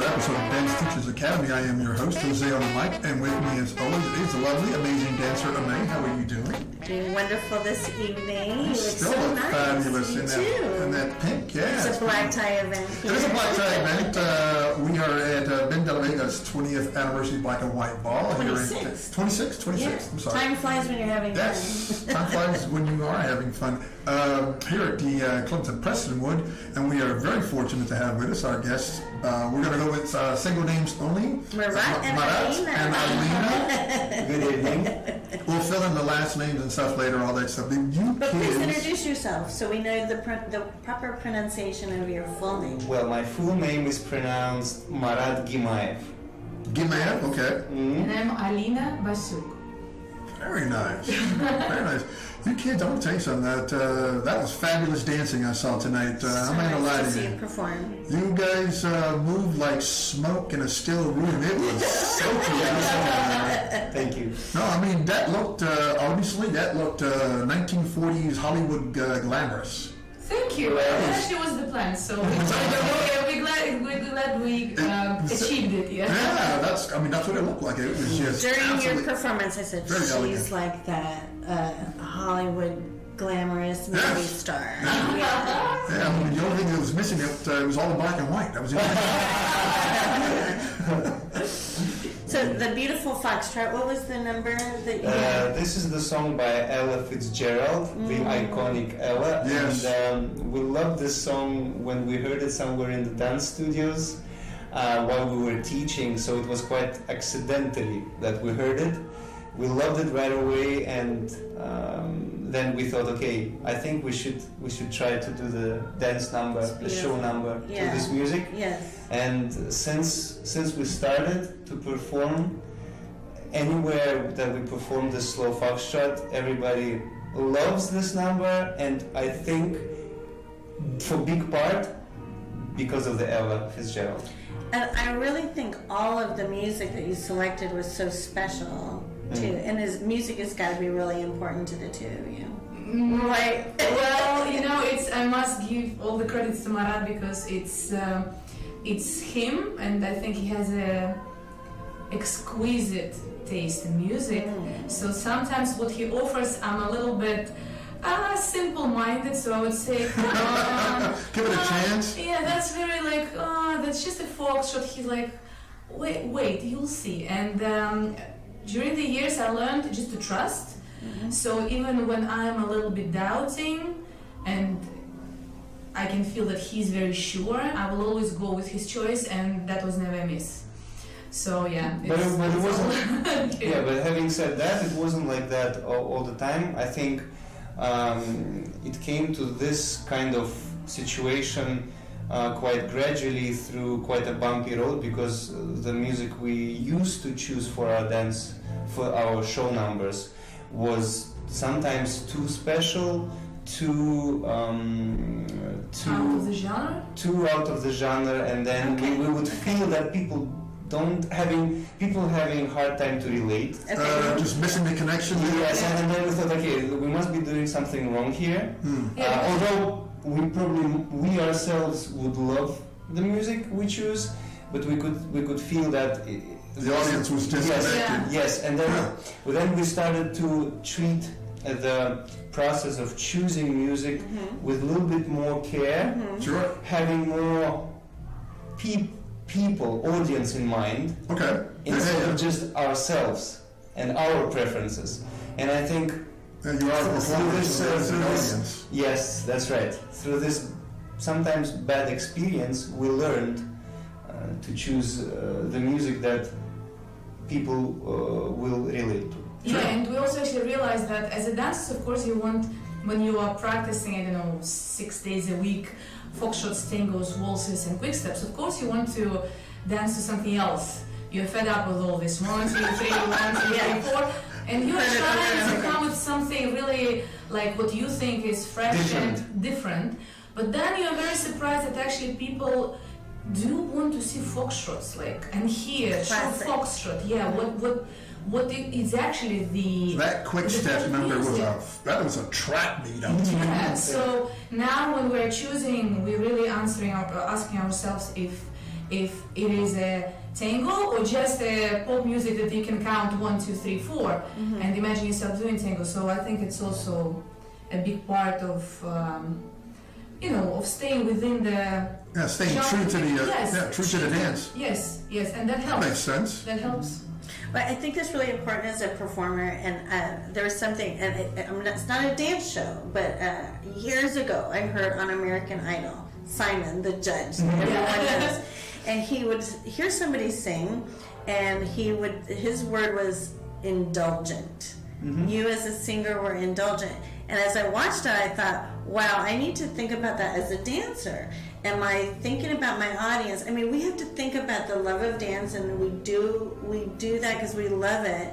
episode of Dance Teachers Academy. I am your host, Jose on the mic, and with me as always is the lovely, amazing dancer, May. How are you doing? Doing wonderful this evening. You still so look nice. fabulous You in that pink, yeah. It's a black tie event. It is a black tie event. We are at Ben De La Vega's 20th anniversary black and white ball. 26. 26? Yeah. I'm sorry. Time flies when you're having yes. fun. Time flies when you are having fun. Here at the Clemson Prestonwood, and we are very fortunate to have with us our guests. We're going to go with single names only. Marat and Alina. Good evening. We'll fill in the last names and stuff later, all that stuff. But please introduce yourself so we know the proper pronunciation of your full name. Well, my full name is pronounced Marat Gimaev. Gimaev, okay. And I'm Alina Basyuk. Very nice. Very nice. You kids, I want to tell you something. That was fabulous dancing I saw tonight. I'm not going to lie to see you. you perform. You guys moved like smoke in a still room. It was so cool. Thank you. No, I mean, that looked, honestly, 1940s Hollywood glamorous. Thank you. That actually was the plan. So we're glad we achieved it. Yeah. Yeah, that's what it looked like. It was just During your performance, I said, very she's elegant. like that Hollywood glamorous movie star. Yeah, I mean, the only thing that was missing, it was all in black and white. That was it. So the beautiful foxtrot, what was the number that you This is the song by Ella Fitzgerald, the iconic Ella. Yes. And we loved this song when we heard it somewhere in the dance studios while we were teaching, so it was quite accidentally that we heard it. We loved it right away, and then we thought, okay, I think we should try to do the dance number, the show number to this music. Yes. And since we started to perform, anywhere that we perform the slow foxtrot, everybody loves this number, and I think for big part because of the Ella Fitzgerald. And I really think all of the music that you selected was so special too. And his music has got to be really important to the two of you. Right. Well, I must give all the credits to Marat because it's him, and I think he has a exquisite taste in music. So sometimes what he offers, I'm a little bit simple-minded, so I would say, give it a chance. Yeah, that's very that's just a foxtrot. He's like, wait, you'll see. And during the years, I learned just to trust. So even when I'm a little bit doubting, and I can feel that he's very sure, I will always go with his choice, and that was never a miss. So yeah. But it wasn't. Yeah, but having said that, it wasn't like that all the time. I think it came to this kind of situation quite gradually through quite a bumpy road, because the music we used to choose for our show numbers was sometimes too special, too out of the genre, and then we would feel that people having hard time to relate. Just missing the connection. Yes, and then we thought, okay, we must be doing something wrong here. Although we ourselves would love the music we choose, but we could feel that the audience was disconnected. Yes, and then we started to treat the process of choosing music with a little bit more care, having more audience in mind, instead of just ourselves and our preferences. And I think you are audience. Yes, that's right. Through this sometimes bad experience, we learned to choose the music that people will relate to. Yeah, and we also actually realized that as a dancer, of course, you want, when you are practicing, 6 days a week, foxtrots, tangos, waltzes, and quick steps, of course you want to dance to something else. You're fed up with all this 1, 2, 3, 1, 2, 3, 4, and you're trying to come with something really like what you think is fresh and different. But then you're very surprised that actually people do want to see foxtrots, and hear foxtrot. Yeah, what is actually that quick step number was a trap beat. Yeah. So now when we're choosing, we're really asking ourselves if if it is a tango or just a pop music that you can count 1, 2, 3, 4, and imagine yourself doing tango. So I think it's also a big part of of staying within the staying genre. true to the Yes. true to the dance. Yes, and that That helps. makes sense. That helps. But I think that's really important as a performer. And there was something, and it's not a dance show, but years ago I heard on American Idol, Simon, the judge, that everyone knows, and he would hear somebody sing, and his word was indulgent. You as a singer were indulgent. And as I watched it, I thought, wow, I need to think about that as a dancer. Am I thinking about my audience? I mean, we have to think about the love of dance, and we do that because we love it.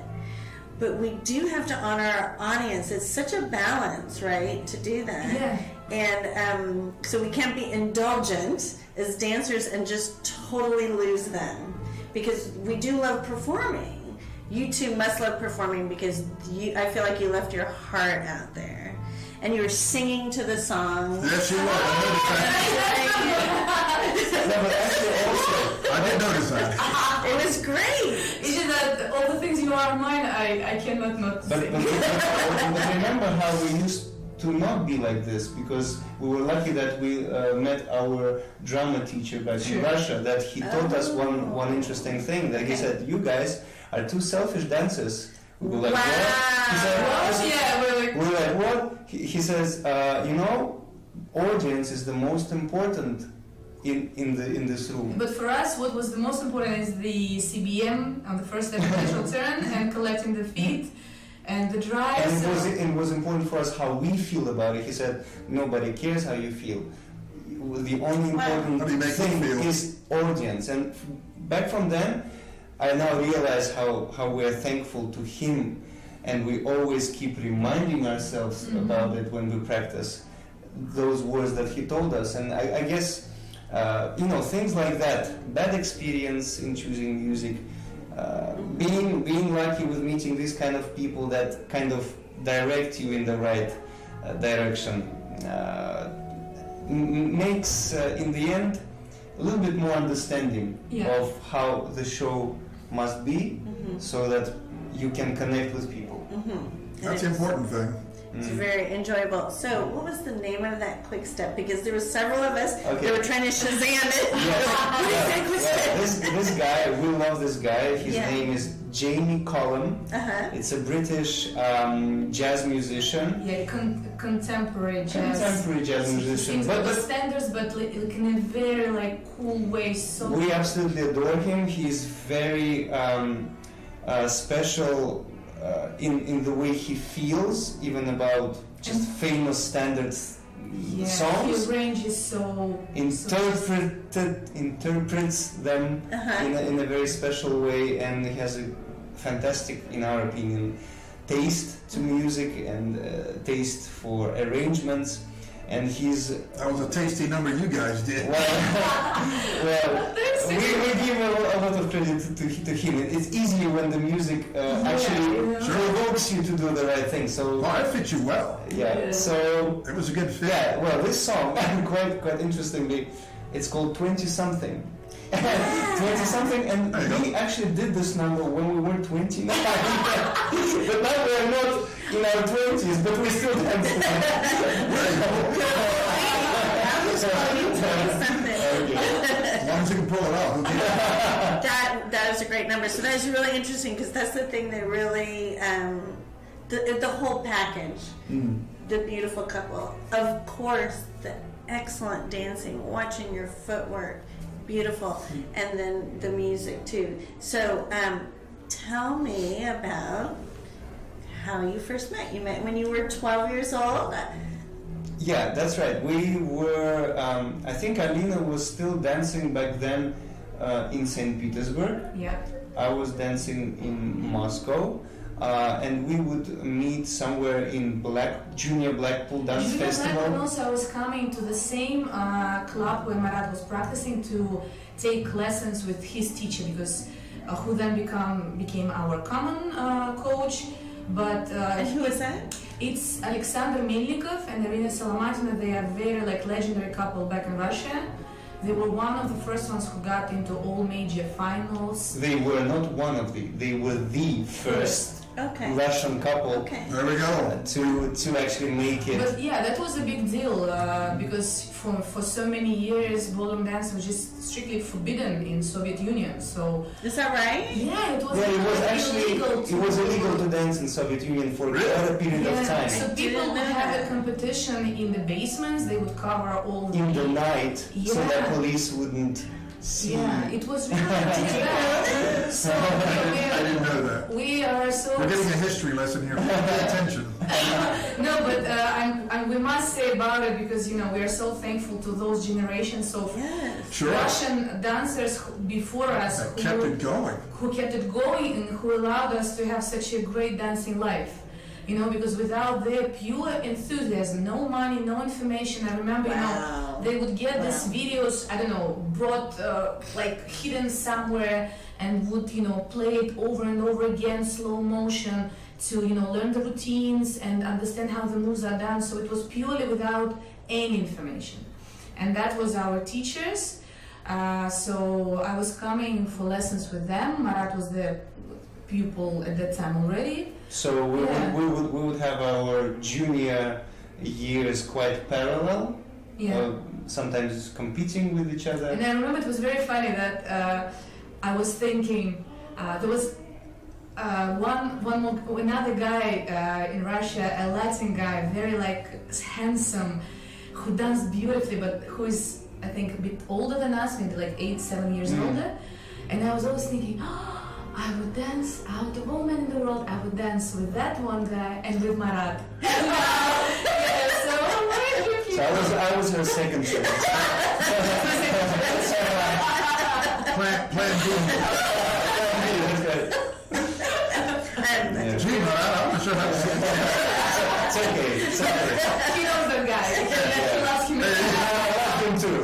But we do have to honor our audience. It's such a balance, right, to do that. Yeah. And so we can't be indulgent as dancers and just totally lose them, because we do love performing. You two must love performing, because I feel like you left your heart out there. And you were singing to the song. Yes, you were. I did notice that. It was great. It's just that all the things you are in mind, I cannot not But say. remember how we used to not be like this, because we were lucky that we met our drama teacher back in Russia, that he taught us one interesting thing, that he said, you guys are two selfish dancers. We were like, Wow. what? He said, We're we're like, what? He says, audience is the most important in this room. But for us, what was the most important is the CBM on the first natural turn and collecting the feet and the drive. And so- it was important for us how we feel about it. He said, nobody cares how you feel. The only important How do you make thing them feel? is audience. And back from then, I now realize how we're thankful to him, and we always keep reminding ourselves about it when we practice those words that he told us. And I guess, things like that, bad experience in choosing music, being lucky with meeting these kind of people that kind of direct you in the right direction, makes, in the end, a little bit more understanding of how the show must be, so that you can connect with people. That's the important thing. It's very enjoyable. So, what was the name of that quick step? Because there were several of us that were trying to Shazam it. What is that quick step? This guy, we love this guy. His name is Jamie Cullum. It's a British jazz musician. Yeah, contemporary jazz. Contemporary jazz musician. But standards, but like in a very cool way. So we absolutely adore him. He's very special in the way he feels, even about just famous standards songs. His range is so interprets them in a very special way, and he has a fantastic, in our opinion, taste to music and taste for arrangements. And That was a tasty number you guys did. we give a lot of credit to him. It's easier when the music actually provokes you to do the right thing. So Well, it fit you well. so It was a good fit. this song, quite interestingly, it's called 20-something. 20-something, and we actually did this number when we were 29. But now we are not in our 20s, but we still dance. As long as you can pull it off. Okay. That is a great number. So that is really interesting, because that's the thing that really, the whole package, the beautiful couple, of course, the excellent dancing, watching your footwork, beautiful, and then the music too. So tell me about how you first met. You met when you were 12 years old? Yeah, that's right. We were, I think Alina was still dancing back then in St. Petersburg. Yeah. I was dancing in Moscow. And we would meet somewhere in Junior Blackpool Dance Festival. And also I was coming to the same club where Marat was practicing to take lessons with his teacher, because who then became our common coach. But And who is that? It's Alexander Melnikov and Alina Solomatina. They are very legendary couple back in Russia. They were one of the first ones who got into all major finals. They were not one of they were the first Okay. Russian couple Okay. There we go. to actually make it. But yeah, that was a big deal because for so many years ballroom dance was just strictly forbidden in Soviet Union. So Is that right? yeah, it was. Yeah, it was actually illegal to dance in Soviet Union for quite a period of time. So people Didn't would know have a that. competition in the basements. They would cover all In the night, so that Yeah. police wouldn't see. Yeah, it was really bad. So I didn't know that. we are so. We're getting a history lesson here. Pay attention. No, but we must say about it because we are so thankful to those generations of Yes. Sure. Russian dancers before us That kept it going. who kept it going and who allowed us to have such a great dancing life. Because without their pure enthusiasm, no money, no information. I remember, Wow. they would get these Wow. videos, I don't know, brought like hidden somewhere and would, play it over and over again, slow motion, to, learn the routines and understand how the moves are done. So it was purely without any information. And that was our teachers. So I was coming for lessons with them. Marat was the pupil at that time already. So we would have our junior years quite parallel. Yeah. Sometimes competing with each other. And I remember it was very funny that I was thinking there was another guy in Russia, a Latin guy, very handsome, who danced beautifully, but who is I think a bit older than us, maybe like 8-7 years older. And I was always thinking, I would dance out of all men in the world. I would dance with that one guy and with Marat. So I was her second choice. Plan B. Gee, I'm not sure how to say that. It's okay. he knows that guy. He loves him. I love him too.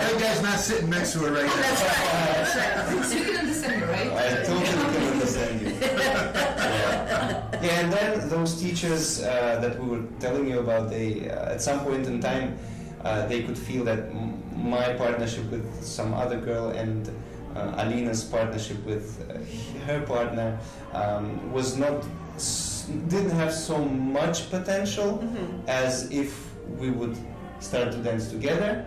That guy's not sitting next to her right now. That's right. So you can understand me, right? I totally can understand you. Yeah, and then those teachers that we were telling you about, they at some point in time they could feel that my partnership with some other girl and Alina's partnership with her partner didn't have so much potential as if we would start to dance together.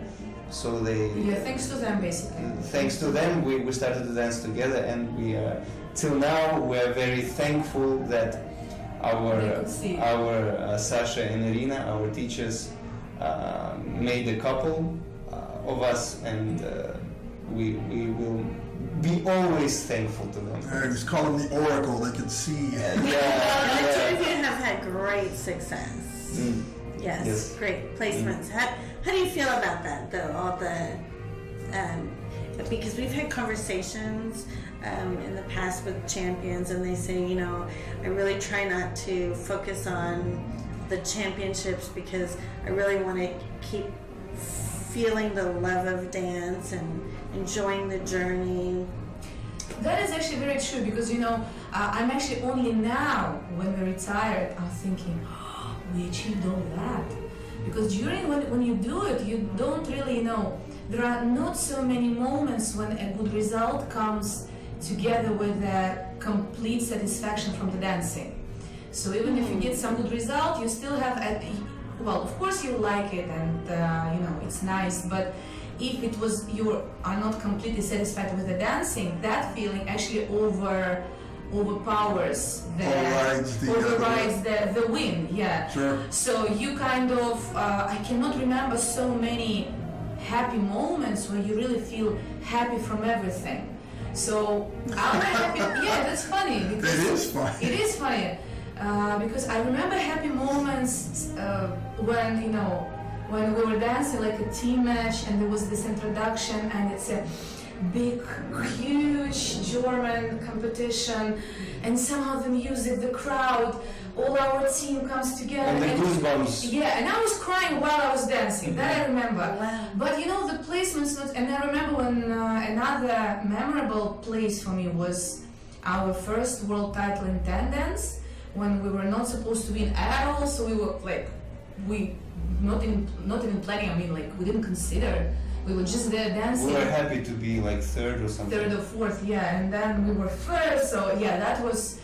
So Thanks to them, basically. Thanks to them, we started to dance together, and we are till now we're very thankful that our Sasha and Irina, our teachers, made a couple of us, and we will be always thankful to them. I just call them the oracle. They can see. And the two of you have had great success. Yes, great placements. How do you feel about that, though? All the because we've had conversations in the past with champions, and they say, I really try not to focus on the championships because I really want to keep feeling the love of dance and enjoying the journey. That is actually very true because I'm actually only now when we retired I'm thinking we achieved all that, because during when you do it you don't really know. There are not so many moments when a good result comes together with a complete satisfaction from the dancing. So even if you get some good result, you still have of course you like it and it's nice, but if you are not completely satisfied with the dancing, that feeling actually overpowers the win. Yeah. Sure. So you kind of I cannot remember so many happy moments where you really feel happy from everything. So our happy, that's funny because It is funny. It is funny because I remember happy moments when we were dancing like a team match and there was this introduction and it's a big, huge German competition, and somehow the music, the crowd, all our team comes together. And the goosebumps. Yeah, and I was crying while I was dancing. That I remember. Wow. But the placements, and I remember when another memorable place for me was our first world title in 10 dance, when we were not supposed to win at all, so we were like we not even planning. I mean, like we didn't consider. We were just there dancing. We were happy to be like third or something. Third or fourth, yeah, and then we were first. So yeah, that was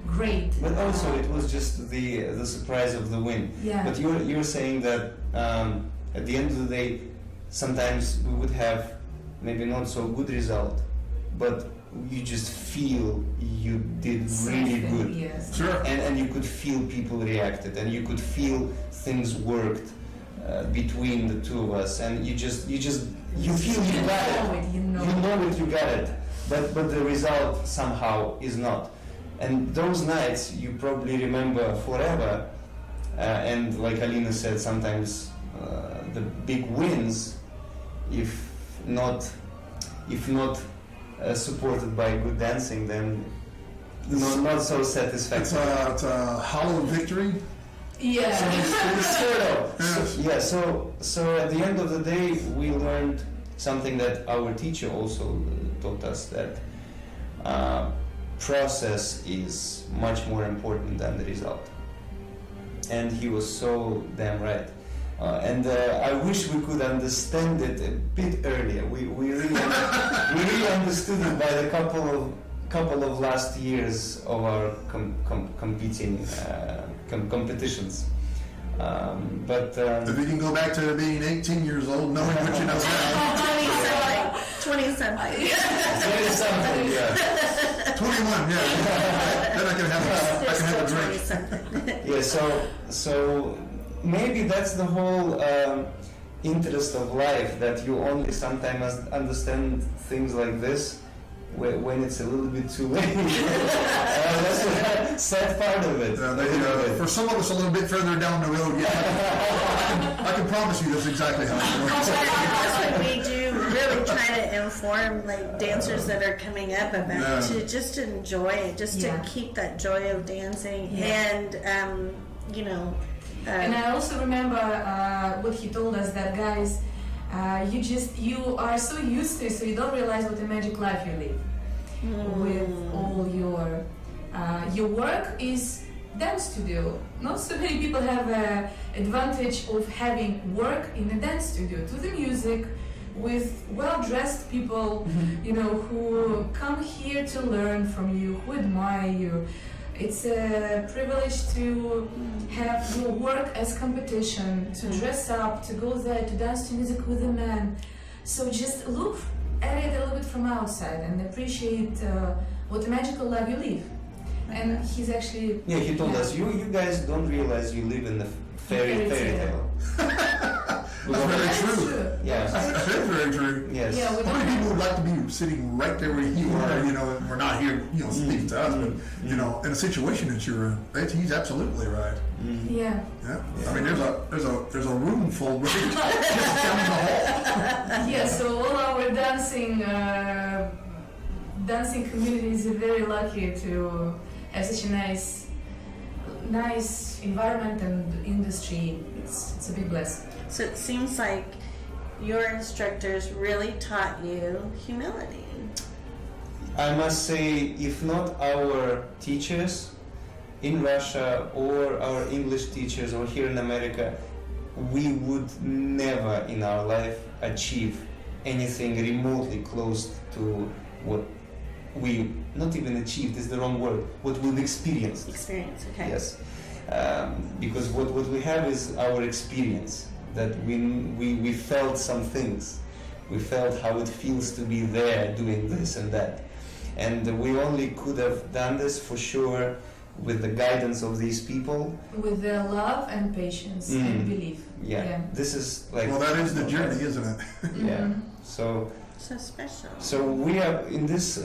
great. But also it was just the surprise of the win. Yeah. But you're saying that at the end of the day, sometimes we would have maybe not so good result, but you just feel you did really good. Yes. Sure. And you could feel people reacted, and you could feel things worked between the two of us, and you feel you got it. You know it, you got it. But the result somehow is not. And those nights you probably remember forever. And like Alina said, sometimes the big wins, if not supported by good dancing, then not so satisfactory. It's a hollow victory. Yeah. So at the end of the day, we learned something that our teacher also taught us, that process is much more important than the result. And he was so damn right. And I wish we could understand it a bit earlier. We really understood it by the couple of last years of our competing competitions. But If you can go back to being 18 years old, knowing what you know now. 20-something. yeah. 21, yeah. Then I can have a drink. Yeah, so maybe that's the whole interest of life, that you only sometimes understand things like this when it's a little bit too late. That's the sad part of it. For some of us a little bit further down the road, yeah, I can promise you that's exactly how it works. That's what we do. Really try to inform like dancers that are coming up about to just enjoy it, just to keep that joy of dancing, and and I also remember what he told us, that guys, you are so used to it, so you don't realize what a magic life you live with all your work is dance studio. Not so many people have an advantage of having work in a dance studio to the music, with well-dressed people, who come here to learn from you, who admire you. It's a privilege to have your work as competition, to dress up, to go there, to dance to music with a man. So just look at it a little bit from outside and appreciate what a magical life you live. And he's actually... Yeah, he told us, you guys don't realize you live in the fairy tale. That's very true. Yeah. That's very true. Yes. Yeah, How many people would like to be sitting right there where you are, and we're not here, speaking to us, but, in a situation that you're in, he's absolutely right. Yeah. Yeah. I mean, there's a room full right just down the hall. Yeah, so all our dancing communities are very lucky to have such a nice environment and industry. It's a big blessing. So it seems like your instructors really taught you humility. I must say, if not our teachers in Russia or our English teachers or here in America, we would never in our life achieve anything remotely close to what we, not even achieved is the wrong word, what we've experienced. Experience, okay. Yes. Because what we have is our experience, that we felt some things. We felt how it feels to be there doing this and that. And we only could have done this for sure with the guidance of these people. With their love and patience and belief. Yeah. This is like... Well, that is the journey, isn't it? Yeah. So special. So we are, in this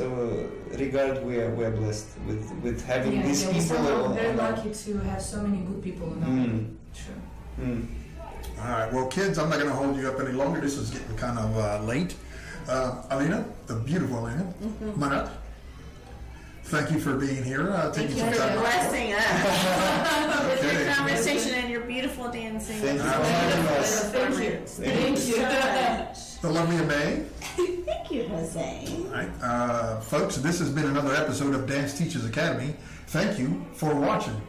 regard, we are blessed with having these people. We're very lucky to have so many good people in our life. Sure. All right, well, kids, I'm not going to hold you up any longer. This is getting kind of late. Alina, the beautiful Alina, Marat, thank you for being here. Thank you for blessing us with your conversation and your beautiful dancing. Thank you for having us. Thank you so much. The lovely May. Thank you, Jose. All right, folks, this has been another episode of Dance Teachers Academy. Thank you for watching.